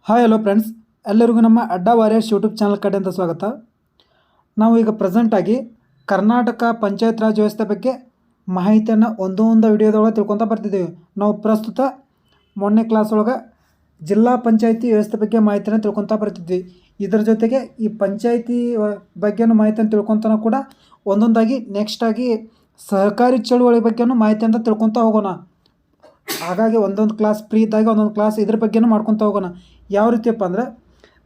Hi hello friends, ಎಲ್ಲರಿಗೂ ನಮ್ಮ ಅಡ್ಡ ವಾರಿಯರ್ಸ್ ಯೂಟ್ಯೂಬ್ ಚಾನಲ್ ಕಡೆಯಿಂದ ಸ್ವಾಗತ. ನಾವು ಈಗ ಪ್ರೆಸೆಂಟಾಗಿ ಕರ್ನಾಟಕ ಪಂಚಾಯತ್ ರಾಜ್ ವ್ಯವಸ್ಥೆ ಬಗ್ಗೆ ಮಾಹಿತಿಯನ್ನು ಒಂದೊಂದು ವಿಡಿಯೋದೊಳಗೆ ತಿಳ್ಕೊತಾ ಬರ್ತಿದ್ದೀವಿ. ನಾವು ಪ್ರಸ್ತುತ ಮೊನ್ನೆ ಕ್ಲಾಸ್ ಒಳಗೆ ಜಿಲ್ಲಾ ಪಂಚಾಯತಿ ವ್ಯವಸ್ಥೆ ಬಗ್ಗೆ ಮಾಹಿತಿಯನ್ನು ತಿಳ್ಕೊತಾ ಬರ್ತಿದ್ವಿ. ಇದರ ಜೊತೆಗೆ ಈ ಪಂಚಾಯತಿ ಬಗ್ಗೆನೂ ಮಾಹಿತಿಯನ್ನು ತಿಳ್ಕೊತಾನೂ ಕೂಡ ಒಂದೊಂದಾಗಿ ನೆಕ್ಸ್ಟಾಗಿ ಸಹಕಾರಿ ಚಳುವಳಿ ಬಗ್ಗೆನೂ ಮಾಹಿತಿಯನ್ನು ತಿಳ್ಕೊತಾ ಹೋಗೋಣ. ಹಾಗಾಗಿ ಒಂದೊಂದು ಕ್ಲಾಸ್ ಫ್ರೀ ಇದ್ದಾಗ ಒಂದೊಂದು ಕ್ಲಾಸ್ ಇದ್ರ ಬಗ್ಗೆನೂ ಮಾಡ್ಕೊತಾ ಹೋಗೋಣ. ಯಾವ ರೀತಿಯಪ್ಪ ಅಂದರೆ,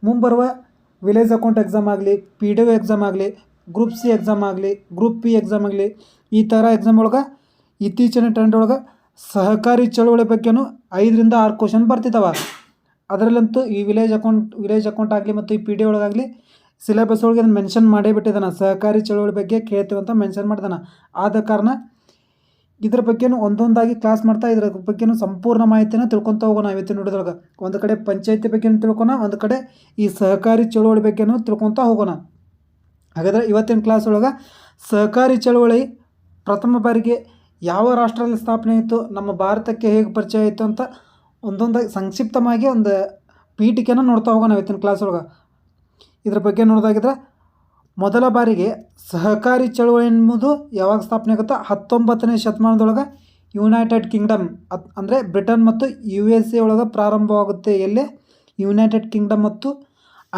ಮುಂಬರುವ ವಿಲೇಜ್ ಅಕೌಂಟ್ ಎಕ್ಸಾಮ್ ಆಗಲಿ, PDO ಎಕ್ಸಾಮ್ ಆಗಲಿ, ಗ್ರೂಪ್ C ಎಕ್ಸಾಮ್ ಆಗಲಿ, ಗ್ರೂಪ್ P ಎಕ್ಸಾಮ್ ಆಗಲಿ, ಈ ಥರ ಎಕ್ಸಾಮ್ ಒಳಗೆ ಇತ್ತೀಚಿನ ಟ್ರೆಂಡ್ ಒಳಗೆ ಸಹಕಾರಿ ಚಳುವಳಿ ಬಗ್ಗೆನೂ 5ರಿಂದ 6 ಕ್ವಶನ್ ಬರ್ತಿದ್ದಾವೆ. ಅದರಲ್ಲಂತೂ ಈ ವಿಲೇಜ್ ಅಕೌಂಟ್ ಆಗಲಿ ಮತ್ತು ಈ PDO ಒಳಗಾಗಲಿ ಸಿಲೆಬಸ್ ಒಳಗೆ ಅದನ್ನು ಮೆನ್ಷನ್ ಮಾಡೇ ಬಿಟ್ಟಿದ್ದಾನೆ. ಸಹಕಾರಿ ಚಳುವಳಿ ಬಗ್ಗೆ ಕೇಳ್ತೀವಂತ ಮೆನ್ಷನ್ ಮಾಡಿದಾನೆ. ಆದ ಕಾರಣ ಇದ್ರ ಬಗ್ಗೆನೂ ಒಂದೊಂದಾಗಿ ಕ್ಲಾಸ್ ಮಾಡ್ತಾ ಇದ್ರ ಬಗ್ಗೆನೂ ಸಂಪೂರ್ಣ ಮಾಹಿತಿನ ತಿಳ್ಕೊತಾ ಹೋಗೋಣ. ಇವತ್ತಿನ ನೋಡಿದ್ರೊಳಗೆ ಒಂದು ಕಡೆ ಪಂಚಾಯತಿ ಬಗ್ಗೆನೂ ತಿಳ್ಕೊಣ, ಒಂದು ಕಡೆ ಈ ಸಹಕಾರಿ ಚಳುವಳಿ ಬಗ್ಗೆನೂ ತಿಳ್ಕೊತಾ ಹೋಗೋಣ. ಹಾಗಾದರೆ ಇವತ್ತಿನ ಕ್ಲಾಸ್ ಒಳಗೆ ಸಹಕಾರಿ ಚಳುವಳಿ ಪ್ರಥಮ ಬಾರಿಗೆ ಯಾವ ರಾಷ್ಟ್ರದಲ್ಲಿ ಸ್ಥಾಪನೆ ಆಯಿತು, ನಮ್ಮ ಭಾರತಕ್ಕೆ ಹೇಗೆ ಪರಿಚಯ ಆಯಿತು ಅಂತ ಒಂದೊಂದಾಗಿ ಸಂಕ್ಷಿಪ್ತವಾಗಿ ಒಂದು ಪೀಠಿಕೆನ ನೋಡ್ತಾ ಹೋಗೋಣ ಇವತ್ತಿನ ಕ್ಲಾಸ್ ಒಳಗೆ. ಇದ್ರ ಬಗ್ಗೆ ನೋಡೋದಾಗಿದ್ರೆ, ಮೊದಲ ಬಾರಿಗೆ ಸಹಕಾರಿ ಚಳುವಳಿ ಎಂಬುದು ಯಾವಾಗ ಸ್ಥಾಪನೆ ಆಗುತ್ತೋ 19ನೇ ಶತಮಾನದೊಳಗೆ ಯುನೈಟೆಡ್ ಕಿಂಗ್ಡಮ್ ಅಂದರೆ ಬ್ರಿಟನ್ ಮತ್ತು USA ಒಳಗೆ ಪ್ರಾರಂಭವಾಗುತ್ತೆ. ಎಲ್ಲೇ ಯುನೈಟೆಡ್ ಕಿಂಗ್ಡಮ್ ಮತ್ತು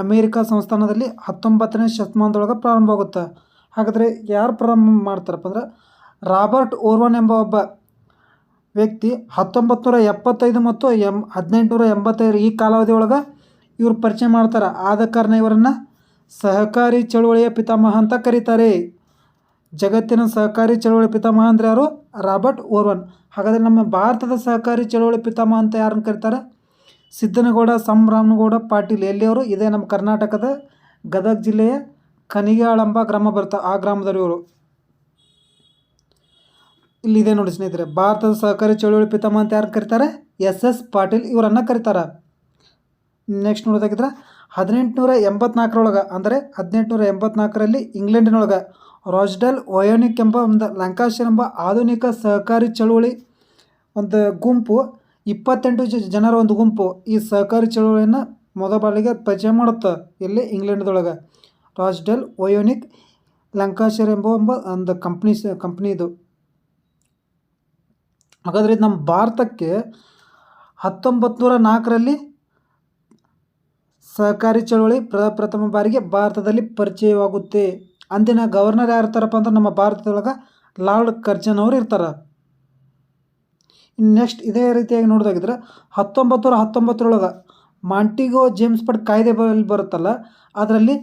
ಅಮೇರಿಕಾ ಸಂಸ್ಥಾನದಲ್ಲಿ 19ನೇ ಶತಮಾನದೊಳಗೆ ಪ್ರಾರಂಭವಾಗುತ್ತೆ. ಹಾಗಾದರೆ ಯಾರು ಪ್ರಾರಂಭ ಮಾಡ್ತಾರಪ್ಪ ಅಂದ್ರೆ, ರಾಬರ್ಟ್ ಓರ್ವನ್ ಎಂಬ ಒಬ್ಬ ವ್ಯಕ್ತಿ 1975 ಮತ್ತು 1885 ಈ ಕಾಲಾವಧಿ ಒಳಗೆ ಇವರು ಪರಿಚಯ ಮಾಡ್ತಾರೆ. ಆದ ಕಾರಣ ಇವರನ್ನು ಸಹಕಾರಿ ಚಳುವಳಿಯ ಪಿತಾಮಹ ಅಂತ ಕರೀತಾರೆ. ಜಗತ್ತಿನ ಸಹಕಾರಿ ಚಳುವಳಿ ಪಿತಾಮಹ ಅಂದರೆ ಯಾರು? ರಾಬರ್ಟ್ ಓರ್ವನ್. ಹಾಗಾದರೆ ನಮ್ಮ ಭಾರತದ ಸಹಕಾರಿ ಚಳುವಳಿ ಪಿತಾಮಹ ಅಂತ ಯಾರನ್ನು ಕರೀತಾರೆ? ಸಿದ್ದನಗೌಡ ಸಂರಾಮನಗೌಡ ಪಾಟೀಲ್. ಎಲ್ಲಿಯವರು? ಇದೇ ನಮ್ಮ ಕರ್ನಾಟಕದ ಗದಗ ಜಿಲ್ಲೆಯ ಕನಿಗಾಳಂಬ ಗ್ರಾಮ ಬರುತ್ತೆ, ಆ ಗ್ರಾಮದವರು ಇವರು. ಇಲ್ಲಿದೆ ನೋಡಿ ಸ್ನೇಹಿತರೆ, ಭಾರತದ ಸಹಕಾರಿ ಚಳುವಳಿ ಪಿತಾಮಹ ಅಂತ ಯಾರು ಕರೀತಾರೆ? SS ಪಾಟೀಲ್ ಇವರನ್ನು ಕರೀತಾರೆ. ನೆಕ್ಸ್ಟ್ ನೋಡೋದಾಗಿದ್ರೆ, 1884 ಅಂದರೆ 1884ರಲ್ಲಿ ಇಂಗ್ಲೆಂಡಿನೊಳಗೆ ರಾಜ್ಡೆಲ್ ವಯೋನಿಕ್ ಎಂಬ ಒಂದು ಲ್ಯಾಂಕಾಷೈರ್ ಎಂಬ ಆಧುನಿಕ ಸಹಕಾರಿ ಚಳುವಳಿ ಒಂದು ಗುಂಪು, 28 ಜನರ ಒಂದು ಗುಂಪು ಈ ಸಹಕಾರಿ ಚಳುವಳಿಯನ್ನು ಮೊದಲ ಬಾರಿಗೆ ಪರಿಚಯ ಮಾಡುತ್ತೆ. ಇಲ್ಲಿ ಇಂಗ್ಲೆಂಡ್ದೊಳಗೆ ರಾಜ್ಡೆಲ್ ವಯೋನಿಕ್ ಲ್ಯಾಂಕಾಷೈರ್ ಎಂಬ ಒಂದು ಕಂಪ್ನಿ ಇದು. ಹಾಗಾದರೆ ಇದು ನಮ್ಮ ಭಾರತಕ್ಕೆ 1904ರಲ್ಲಿ ಸಹಕಾರಿ ಚಳುವಳಿ ಪ್ರಥಮ ಬಾರಿಗೆ ಭಾರತದಲ್ಲಿ ಪರಿಚಯವಾಗುತ್ತೆ. ಅಂದಿನ ಗವರ್ನರ್ ಯಾರು ಇರ್ತಾರಪ್ಪ ಅಂದ್ರೆ ನಮ್ಮ ಭಾರತದೊಳಗೆ ಲಾರ್ಡ್ ಕರ್ಜನ್ ಅವರು ಇರ್ತಾರೆ. ನೆಕ್ಸ್ಟ್ ಇದೇ ರೀತಿಯಾಗಿ ನೋಡೋದಾಗಿದ್ರೆ 1919 ಮಾಂಟಿಗೋ ಜೇಮ್ಸ್ಬರ್ಗ್ ಕಾಯ್ದೆ ಬರುತ್ತಲ್ಲ, ಅದರಲ್ಲಿ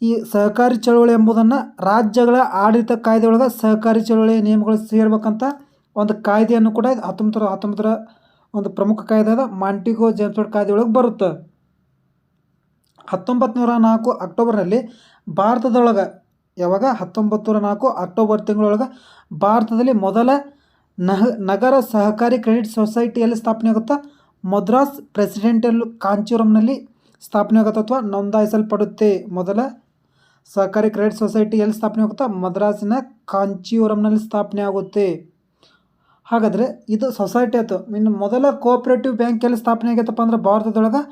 ಈ ಸಹಕಾರಿ ಚಳುವಳಿ ಎಂಬುದನ್ನು ರಾಜ್ಯಗಳ ಆಡಳಿತ ಕಾಯ್ದೆ ಒಳಗೆ ಸಹಕಾರಿ ಚಳುವಳಿಯ ನಿಯಮಗಳು ಸೇರ್ಬೇಕಂತ ಒಂದು ಕಾಯ್ದೆಯನ್ನು ಕೂಡ 1919 ಒಂದು ಪ್ರಮುಖ ಕಾಯ್ದೆ ಆದ ಮಾಂಟಿಗೋ ಜೇಮ್ಸ್ಬರ್ಗ್ ಕಾಯ್ದೆ ಒಳಗೆ ಬರುತ್ತೆ. 1904 ಅಕ್ಟೋಬರ್ನಲ್ಲಿ ಭಾರತದೊಳಗೆ, ಯಾವಾಗ 1904 ಅಕ್ಟೋಬರ್ ತಿಂಗಳೊಳಗೆ ಭಾರತದಲ್ಲಿ ಮೊದಲ ನಗರ ಸಹಕಾರಿ ಕ್ರೆಡಿಟ್ ಸೊಸೈಟಿಯಲ್ಲಿ ಸ್ಥಾಪನೆ ಆಗುತ್ತಾ ಮದ್ರಾಸ್ ಪ್ರೆಸಿಡೆಂಟಿಯಲ್ ಕಾಂಚೀಪುರಂನಲ್ಲಿ ಸ್ಥಾಪನೆ ಆಗುತ್ತೆ ಅಥವಾ ನೋಂದಾಯಿಸಲ್ಪಡುತ್ತೆ. ಮೊದಲ ಸಹಕಾರಿ ಕ್ರೆಡಿಟ್ ಸೊಸೈಟಿ ಎಲ್ಲಿ ಸ್ಥಾಪನೆ ಆಗುತ್ತಾ? ಮದ್ರಾಸಿನ ಕಾಂಚೀಪುರಂನಲ್ಲಿ ಸ್ಥಾಪನೆ ಆಗುತ್ತೆ. ಹಾಗಾದರೆ ಇದು ಸೊಸೈಟಿ ಆಯಿತು. ಇನ್ನು ಮೊದಲ ಕೋಆಪರೇಟಿವ್ ಬ್ಯಾಂಕ್ ಎಲ್ಲಿ ಸ್ಥಾಪನೆ ಆಗೈತಪ್ಪ ಅಂದ್ರೆ ಭಾರತದೊಳಗೆ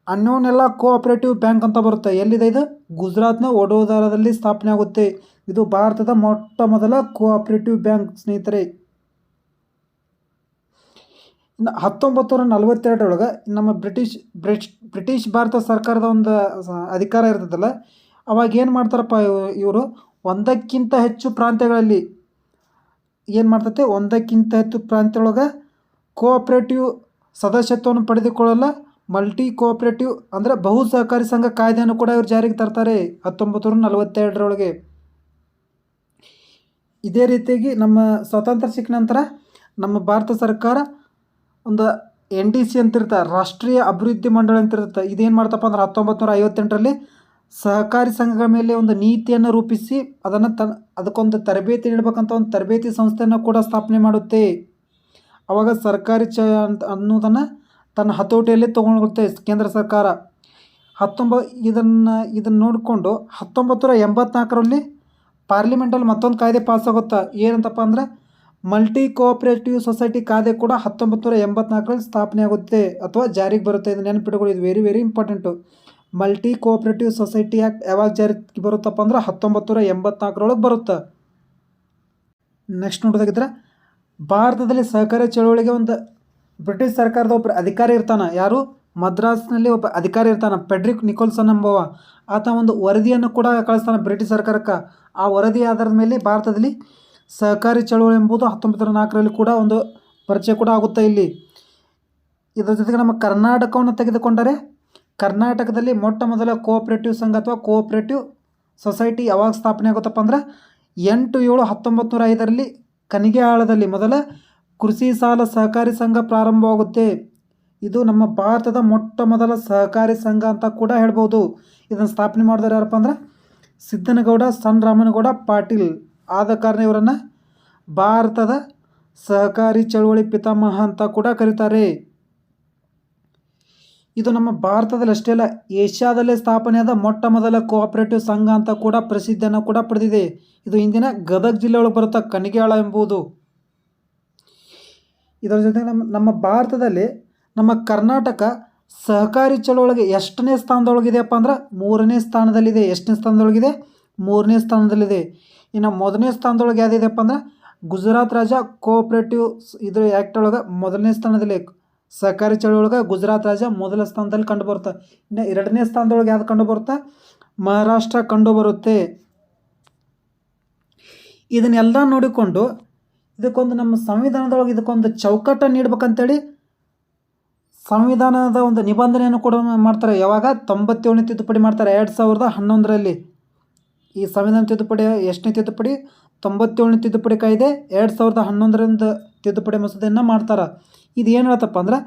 ಅನ್ನೋನೆಲ್ಲ ಕೋಆಪರೇಟಿವ್ ಬ್ಯಾಂಕ್ ಅಂತ ಬರುತ್ತೆ. ಎಲ್ಲಿದೆ ಇದು? ಗುಜರಾತ್ನ ವಡೋದರಾದಲ್ಲಿ ಸ್ಥಾಪನೆ ಆಗುತ್ತೆ. ಇದು ಭಾರತದ ಮೊಟ್ಟ ಮೊದಲ ಕೋಆಪರೇಟಿವ್ ಬ್ಯಾಂಕ್ ಸ್ನೇಹಿತರೆ. ಇನ್ನು 1942 ನಮ್ಮ ಬ್ರಿಟಿಷ್ ಭಾರತ ಸರ್ಕಾರದ ಒಂದು ಅಧಿಕಾರ ಇರ್ತದಲ್ಲ, ಅವಾಗ ಏನು ಮಾಡ್ತಾರಪ್ಪ ಇವರು, ಒಂದಕ್ಕಿಂತ ಹೆಚ್ಚು ಪ್ರಾಂತ್ಯಗಳಲ್ಲಿ ಏನು ಮಾಡ್ತೈತೆ, ಒಂದಕ್ಕಿಂತ ಹೆಚ್ಚು ಪ್ರಾಂತ್ಯದೊಳಗೆ ಕೋಆಪರೇಟಿವ್ ಸದಸ್ಯತ್ವವನ್ನು ಪಡೆದುಕೊಳ್ಳಲ್ಲ ಮಲ್ಟಿ ಕೋಆಪರೇಟಿವ್ ಅಂದರೆ ಬಹು ಸಹಕಾರಿ ಸಂಘ ಕಾಯ್ದೆಯನ್ನು ಕೂಡ ಇವರು ಜಾರಿಗೆ ತರ್ತಾರೆ 1942. ಇದೇ ರೀತಿಯಾಗಿ ನಮ್ಮ ಸ್ವಾತಂತ್ರ್ಯ ಸಿಕ್ಕ ನಂತರ ನಮ್ಮ ಭಾರತ ಸರ್ಕಾರ ಒಂದು NDC ಅಂತ ಇರ್ತಾರೆ, ರಾಷ್ಟ್ರೀಯ ಅಭಿವೃದ್ಧಿ ಮಂಡಳಿ ಅಂತ ಇರುತ್ತೆ. ಇದೇನು ಮಾಡ್ತಪ್ಪ ಅಂದ್ರೆ 1958ರಲ್ಲಿ ಸಹಕಾರಿ ಸಂಘಗಳ ಮೇಲೆ ಒಂದು ನೀತಿಯನ್ನು ರೂಪಿಸಿ ಅದನ್ನು ಅದಕ್ಕೊಂದು ತರಬೇತಿ ನೀಡಬೇಕಂತ ಒಂದು ತರಬೇತಿ ಸಂಸ್ಥೆಯನ್ನು ಕೂಡ ಸ್ಥಾಪನೆ ಮಾಡುತ್ತೆ. ಆವಾಗ ಸರ್ಕಾರಿ ಅನ್ನೋದನ್ನು ತನ್ನ ಹತೋಟಿಯಲ್ಲಿ ತೊಗೊಂಡುತ್ತೆ ಕೇಂದ್ರ ಸರ್ಕಾರ. ಇದನ್ನು ನೋಡಿಕೊಂಡು 1984ರಲ್ಲಿ ಪಾರ್ಲಿಮೆಂಟಲ್ಲಿ ಮತ್ತೊಂದು ಕಾಯ್ದೆ ಪಾಸಾಗುತ್ತೆ. ಏನಂತಪ್ಪ ಅಂದರೆ, ಮಲ್ಟಿ ಕೋಆಪರೇಟಿವ್ ಸೊಸೈಟಿ ಕಾಯ್ದೆ ಕೂಡ 1984ರಲ್ಲಿ ಸ್ಥಾಪನೆಯಾಗುತ್ತೆ ಅಥವಾ ಜಾರಿಗೆ ಬರುತ್ತೆ. ಇದು ನೆನಪಿಟ್ಕೊಳ್ಳಿ, ಇದು very very important. Multi cooperative society act ಯಾವಾಗ ಜಾರಿಗೆ ಬರುತ್ತಪ್ಪ ಅಂದ್ರೆ 1984ರೊಳಗೆ ಬರುತ್ತೆ. ನೆಕ್ಸ್ಟ್ ನೋಡೋದಾಗಿದ್ರೆ ಭಾರತದಲ್ಲಿ ಸಹಕಾರಿ ಚಳವಳಿಗೆ ಒಂದು ಬ್ರಿಟಿಷ್ ಸರ್ಕಾರದ ಒಬ್ಬರು ಅಧಿಕಾರಿ ಇರ್ತಾನೆ. ಯಾರು? ಮದ್ರಾಸ್ನಲ್ಲಿ ಒಬ್ಬ ಅಧಿಕಾರಿ ಇರ್ತಾನೆ, ಫೆಡ್ರಿಕ್ ನಿಕೋಲ್ಸನ್ ಎಂಬುವ. ಆತ ಒಂದು ವರದಿಯನ್ನು ಕೂಡ ಕಳಿಸ್ತಾನೆ ಬ್ರಿಟಿಷ್ ಸರ್ಕಾರಕ್ಕೆ. ಆ ವರದಿ ಆಧಾರದ ಮೇಲೆ ಭಾರತದಲ್ಲಿ ಸಹಕಾರಿ ಚಳವಳಿ ಎಂಬುದು 1904ರಲ್ಲಿ ಕೂಡ ಒಂದು ಪರಿಚಯ ಕೂಡ ಆಗುತ್ತೆ ಇಲ್ಲಿ. ಇದರ ಜೊತೆಗೆ ನಮ್ಮ ಕರ್ನಾಟಕವನ್ನು ತೆಗೆದುಕೊಂಡರೆ ಕರ್ನಾಟಕದಲ್ಲಿ ಮೊಟ್ಟ ಮೊದಲ ಕೋಆಪರೇಟಿವ್ ಸಂಘ ಅಥವಾ ಕೋಆಪರೇಟಿವ್ ಸೊಸೈಟಿ ಯಾವಾಗ ಸ್ಥಾಪನೆ ಆಗುತ್ತಪ್ಪ ಅಂದ್ರೆ 8/7/1905ರಲ್ಲಿ ಕನಿಗೆಹಾಳದಲ್ಲಿ ಮೊದಲ ಕೃಷಿ ಸಾಲ ಸಹಕಾರಿ ಸಂಘ ಪ್ರಾರಂಭವಾಗುತ್ತೆ. ಇದು ನಮ್ಮ ಭಾರತದ ಮೊಟ್ಟ ಮೊದಲ ಸಹಕಾರಿ ಸಂಘ ಅಂತ ಕೂಡ ಹೇಳ್ಬೋದು. ಇದನ್ನು ಸ್ಥಾಪನೆ ಮಾಡಿದವರು ಯಾರಪ್ಪ ಅಂದ್ರೆ ಸಿದ್ದನಗೌಡ ಸಣ್ಣ ರಾಮನಗೌಡ ಪಾಟೀಲ್. ಆದ ಕಾರಣ ಇವರನ್ನು ಭಾರತದ ಸಹಕಾರಿ ಚಳವಳಿ ಪಿತಾಮಹ ಅಂತ ಕೂಡ ಕರೀತಾರೆ. ಇದು ನಮ್ಮ ಭಾರತದಲ್ಲಿ ಅಷ್ಟೇ ಅಲ್ಲ, ಏಷ್ಯಾದಲ್ಲೇ ಸ್ಥಾಪನೆಯಾದ ಮೊಟ್ಟ ಮೊದಲ ಕೋಆಪರೇಟಿವ್ ಸಂಘ ಅಂತ ಕೂಡ ಪ್ರಸಿದ್ಧಿಯನ್ನು ಕೂಡ ಪಡೆದಿದೆ. ಇದು ಇಂದಿನ ಗದಗ ಜಿಲ್ಲೆಯೊಳಗೆ ಬರುತ್ತೆ, ಕನಿಗೆಹಾಳ ಎಂಬುದು. ಇದರ ಜೊತೆಗೆ ನಮ್ಮ ಭಾರತದಲ್ಲಿ ನಮ್ಮ ಕರ್ನಾಟಕ ಸಹಕಾರಿ ಚಳವಳಿಗೆ ಎಷ್ಟನೇ ಸ್ಥಾನದೊಳಗಿದೆಯಪ್ಪ ಅಂದ್ರೆ 3ನೇ ಸ್ಥಾನದಲ್ಲಿದೆ. ಎಷ್ಟನೇ ಸ್ಥಾನದೊಳಗಿದೆ? 3ನೇ ಸ್ಥಾನದಲ್ಲಿದೆ. ಇನ್ನು 1ನೇ ಸ್ಥಾನದೊಳಗೆ ಯಾವುದಿದೆಯಪ್ಪ ಅಂದ್ರೆ ಗುಜರಾತ್ ರಾಜ್ಯ ಕೋಆಪರೇಟಿವ್ ಇದ್ರ ಆ್ಯಕ್ಟ್ ಒಳಗೆ 1ನೇ ಸ್ಥಾನದಲ್ಲಿ. ಸಹಕಾರಿ ಚಳವಳಿಗೆ ಗುಜರಾತ್ ರಾಜ್ಯ ಮೊದಲ ಸ್ಥಾನದಲ್ಲಿ ಕಂಡು ಬರುತ್ತೆ. ಇನ್ನು 2ನೇ ಸ್ಥಾನದೊಳಗೆ ಯಾವ್ದು ಕಂಡು ಬರುತ್ತೆ? ಮಹಾರಾಷ್ಟ್ರ ಕಂಡು ಬರುತ್ತೆ. ಇದನ್ನೆಲ್ಲ ನೋಡಿಕೊಂಡು ಇದಕ್ಕೊಂದು ನಮ್ಮ ಸಂವಿಧಾನದೊಳಗೆ ಇದಕ್ಕೊಂದು ಚೌಕಟ್ಟನ್ನು ನೀಡ್ಬೇಕಂತೇಳಿ ಸಂವಿಧಾನದ ಒಂದು ನಿಬಂಧನೆಯನ್ನು ಕೂಡ ಮಾಡ್ತಾರೆ. ಯಾವಾಗ? 97ನೇ ತಿದ್ದುಪಡಿ ಮಾಡ್ತಾರೆ 2011ರಲ್ಲಿ. ಈ ಸಂವಿಧಾನ ತಿದ್ದುಪಡಿ ಎಷ್ಟನೇ ತಿದ್ದುಪಡಿ? 97ನೇ ತಿದ್ದುಪಡಿ ಕಾಯ್ದೆ 2011ರಿಂದ ತಿದ್ದುಪಡಿ ಮಸೂದೆಯನ್ನು ಮಾಡ್ತಾರೆ. ಇದು ಏನು ಹೇಳ್ತಪ್ಪ ಅಂದ್ರೆ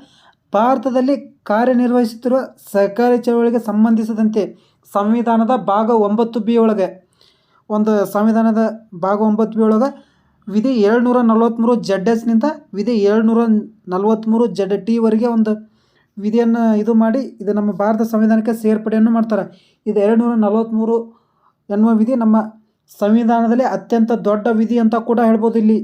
ಭಾರತದಲ್ಲಿ ಕಾರ್ಯನಿರ್ವಹಿಸುತ್ತಿರುವ ಸಹಕಾರಿ ಚಳವಳಿಗೆ ಸಂಬಂಧಿಸಿದಂತೆ ಸಂವಿಧಾನದ ಭಾಗ 9B ಒಳಗೆ ಒಂದು ಸಂವಿಧಾನದ ಭಾಗ 9B ಒಳಗೆ ವಿಧಿ 743 ZSನಿಂದ ವಿಧಿ 743 ZTವರೆಗೆ ಒಂದು ವಿಧಿಯನ್ನು ಇದು ಮಾಡಿ ಇದು ನಮ್ಮ ಭಾರತ ಸಂವಿಧಾನಕ್ಕೆ ಸೇರ್ಪಡೆಯನ್ನು ಮಾಡ್ತಾರೆ. ಇದು 743 ಎನ್ನುವ ವಿಧಿ ನಮ್ಮ ಸಂವಿಧಾನದಲ್ಲಿ ಅತ್ಯಂತ ದೊಡ್ಡ ವಿಧಿ ಅಂತ ಕೂಡ ಹೇಳ್ಬೋದು ಇಲ್ಲಿ.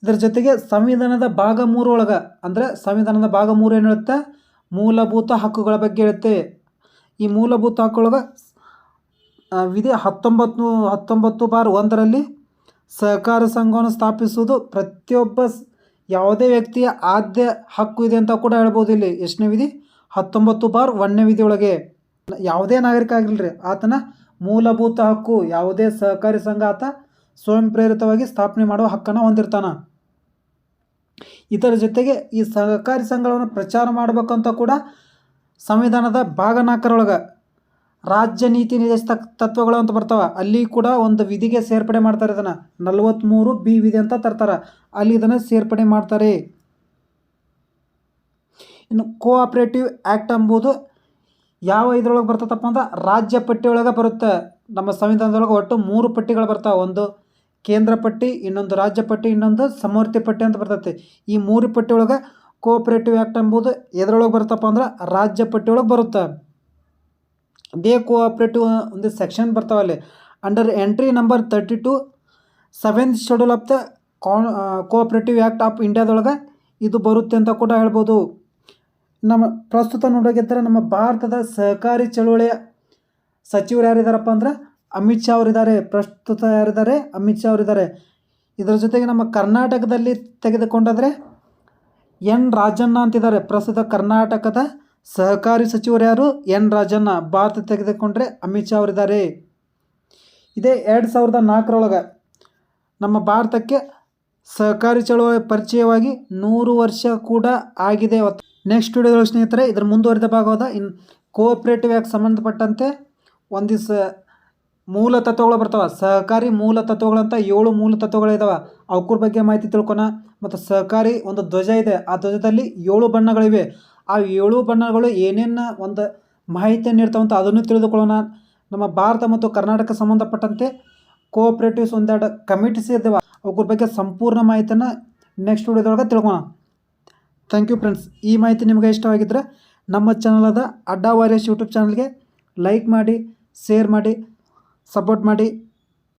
ಇದರ ಜೊತೆಗೆ ಸಂವಿಧಾನದ ಭಾಗ 3 ಒಳಗೆ ಅಂದರೆ ಸಂವಿಧಾನದ ಭಾಗ 3 ಏನು ಹೇಳುತ್ತೆ? ಮೂಲಭೂತ ಹಕ್ಕುಗಳ ಬಗ್ಗೆ ಹೇಳುತ್ತೆ. ಈ ಮೂಲಭೂತ ಹಕ್ಕುಗಳೊಳಗೆ ವಿಧಿ 19/1ರಲ್ಲಿ ಸಹಕಾರ ಸಂಘವನ್ನು ಸ್ಥಾಪಿಸುವುದು ಪ್ರತಿಯೊಬ್ಬ ಯಾವುದೇ ವ್ಯಕ್ತಿಯ ಆದ್ಯ ಹಕ್ಕು ಇದೆ ಅಂತ ಕೂಡ ಹೇಳ್ಬೋದು ಇಲ್ಲಿ. ಎಷ್ಟನೇ ವಿಧಿ? 19/1ನೇ ವಿಧಿಯೊಳಗೆ ಯಾವುದೇ ನಾಗರಿಕ ಆಗಿರಲಿ ಆತನ ಮೂಲಭೂತ ಹಕ್ಕು. ಯಾವುದೇ ಸಹಕಾರಿ ಸಂಘ ಆತ ಸ್ವಯಂ ಪ್ರೇರಿತವಾಗಿ ಸ್ಥಾಪನೆ ಮಾಡುವ ಹಕ್ಕನ್ನು ಹೊಂದಿರ್ತಾನೆ. ಇದರ ಜೊತೆಗೆ ಈ ಸಹಕಾರಿ ಸಂಘಗಳನ್ನು ಪ್ರಚಾರ ಮಾಡಬೇಕಂತ ಕೂಡ ಸಂವಿಧಾನದ ಭಾಗ 4ರೊಳಗೆ ರಾಜ್ಯ ನೀತಿ ನಿರ್ದೇಶಕ ತತ್ವಗಳು ಅಂತ ಬರ್ತಾವೆ. ಅಲ್ಲಿ ಕೂಡ ಒಂದು ವಿಧಿಗೆ ಸೇರ್ಪಡೆ ಮಾಡ್ತಾರೆ. ಇದನ್ನು 43B ವಿಧಿ ಅಂತ ತರ್ತಾರೆ. ಅಲ್ಲಿ ಇದನ್ನು ಸೇರ್ಪಡೆ ಮಾಡ್ತಾರೆ. ಇನ್ನು ಕೋಆಪರೇಟಿವ್ ಆ್ಯಕ್ಟ್ ಎಂಬುದು ಯಾವ ಇದರೊಳಗೆ ಬರ್ತದಪ್ಪ ಅಂದ್ರೆ ರಾಜ್ಯ ಪಟ್ಟಿಯೊಳಗೆ ಬರುತ್ತೆ. ನಮ್ಮ ಸಂವಿಧಾನದೊಳಗೆ ಒಟ್ಟು 3 ಪಟ್ಟಿಗಳು ಬರ್ತಾವೆ. ಒಂದು ಕೇಂದ್ರ ಪಟ್ಟಿ, ಇನ್ನೊಂದು ರಾಜ್ಯ ಪಟ್ಟಿ, ಇನ್ನೊಂದು ಸಮವರ್ತಿ ಪಟ್ಟಿ ಅಂತ ಬರ್ತೈತೆ. ಈ 3 ಪಟ್ಟಿಯೊಳಗೆ ಕೋಆಪರೇಟಿವ್ ಆ್ಯಕ್ಟ್ ಎಂಬುದು ಎದರೊಳಗೆ ಬರುತ್ತಪ್ಪ ಅಂದ್ರೆ ರಾಜ್ಯ ಪಟ್ಟಿಯೊಳಗೆ ಬರುತ್ತೆ. ದೇ ಕೋಆಪರೇಟಿವ್ ಒಂದು ಸೆಕ್ಷನ್ ಬರ್ತಾವಲ್ಲಿ under entry number 32 7th schedule of the cooperative act of ಇಂಡಿಯಾದೊಳಗೆ ಇದು ಬರುತ್ತೆ ಅಂತ ಕೂಡ ಹೇಳ್ಬೋದು. ನಮ್ಮ ಪ್ರಸ್ತುತ ನೋಡೋಗಿದ್ದರೆ ನಮ್ಮ ಭಾರತದ ಸಹಕಾರಿ ಚಳುವಳಿಯ ಸಚಿವರು ಯಾರಿದ್ದಾರಪ್ಪ ಅಂದ್ರೆ ಅಮಿತ್ ಶಾ ಅವರಿದ್ದಾರೆ. ಪ್ರಸ್ತುತ ಯಾರಿದ್ದಾರೆ? ಅಮಿತ್ ಶಾ ಅವರಿದ್ದಾರೆ. ಇದರ ಜೊತೆಗೆ ನಮ್ಮ ಕರ್ನಾಟಕದಲ್ಲಿ ತೆಗೆದುಕೊಂಡಾದರೆ ಎನ್ ರಾಜಣ್ಣ ಅಂತಿದ್ದಾರೆ. ಪ್ರಸ್ತುತ ಕರ್ನಾಟಕದ ಸಹಕಾರಿ ಸಚಿವರು ಯಾರು? ಎನ್ ರಾಜಣ್ಣ. ಭಾರತ ತೆಗೆದುಕೊಂಡ್ರೆ ಅಮಿತ್ ಶಾ ಅವರಿದ್ದಾರೆ. ಇದೇ 2004ರೊಳಗೆ ನಮ್ಮ ಭಾರತಕ್ಕೆ ಸಹಕಾರಿ ಚಳವಳಿ ಪರಿಚಯವಾಗಿ 100 ವರ್ಷ ಕೂಡ ಆಗಿದೆ. ನೆಕ್ಸ್ಟ್ ವಿಡಿಯೋದಲ್ಲಿ ಸ್ನೇಹಿತರೆ ಇದರ ಮುಂದುವರಿದ ಭಾಗವಾದ ಕೋಆಪರೇಟಿವ್ ಆ್ಯಕ್ಟ್ ಸಂಬಂಧಪಟ್ಟಂತೆ ಒಂದಿವ್ಸ ಮೂಲ ತತ್ವಗಳು ಬರ್ತಾವೆ. ಸಹಕಾರಿ ಮೂಲ ತತ್ವಗಳಂತ 7 ಮೂಲ ತತ್ವಗಳಿದ್ದಾವೆ. ಅವ್ರ ಬಗ್ಗೆ ಮಾಹಿತಿ ತಿಳ್ಕೊಣ. ಮತ್ತು ಸಹಕಾರಿ ಒಂದು ಧ್ವಜ ಇದೆ. ಆ ಧ್ವಜದಲ್ಲಿ 7 ಬಣ್ಣಗಳಿವೆ. ಆ 7 ಬಣ್ಣಗಳು ಏನೇನು ಒಂದು ಮಾಹಿತಿಯನ್ನು ನೀಡ್ತಾವಂತ ಅದನ್ನು ತಿಳಿದುಕೊಳ್ಳೋಣ. ನಮ್ಮ ಭಾರತ ಮತ್ತು ಕರ್ನಾಟಕ ಸಂಬಂಧಪಟ್ಟಂತೆ ಕೋಆಪರೇಟಿವ್ಸ್ ಒಂದೆರಡು ಕಮಿಟೀಸ್ ಇದ್ದಾವೆ. ಅವ್ರ ಬಗ್ಗೆ ಸಂಪೂರ್ಣ ಮಾಹಿತಿಯನ್ನು ನೆಕ್ಸ್ಟ್ ವಿಡಿಯೋದೊಳಗೆ ತಿಳ್ಕೊಣ. Thank you friends. ಈ ಮಾಹಿತಿ ನಿಮಗೆ ಇಷ್ಟವಾಗಿದ್ದರೆ ನಮ್ಮ ಚಾನಲಾದ ಅಡ್ಡಾ ವಾರಿಯರ್ಸ್ ಯೂಟ್ಯೂಬ್ ಚಾನಲ್ಗೆ ಲೈಕ್ ಮಾಡಿ, ಶೇರ್ ಮಾಡಿ, ಸಪೋರ್ಟ್ ಮಾಡಿ.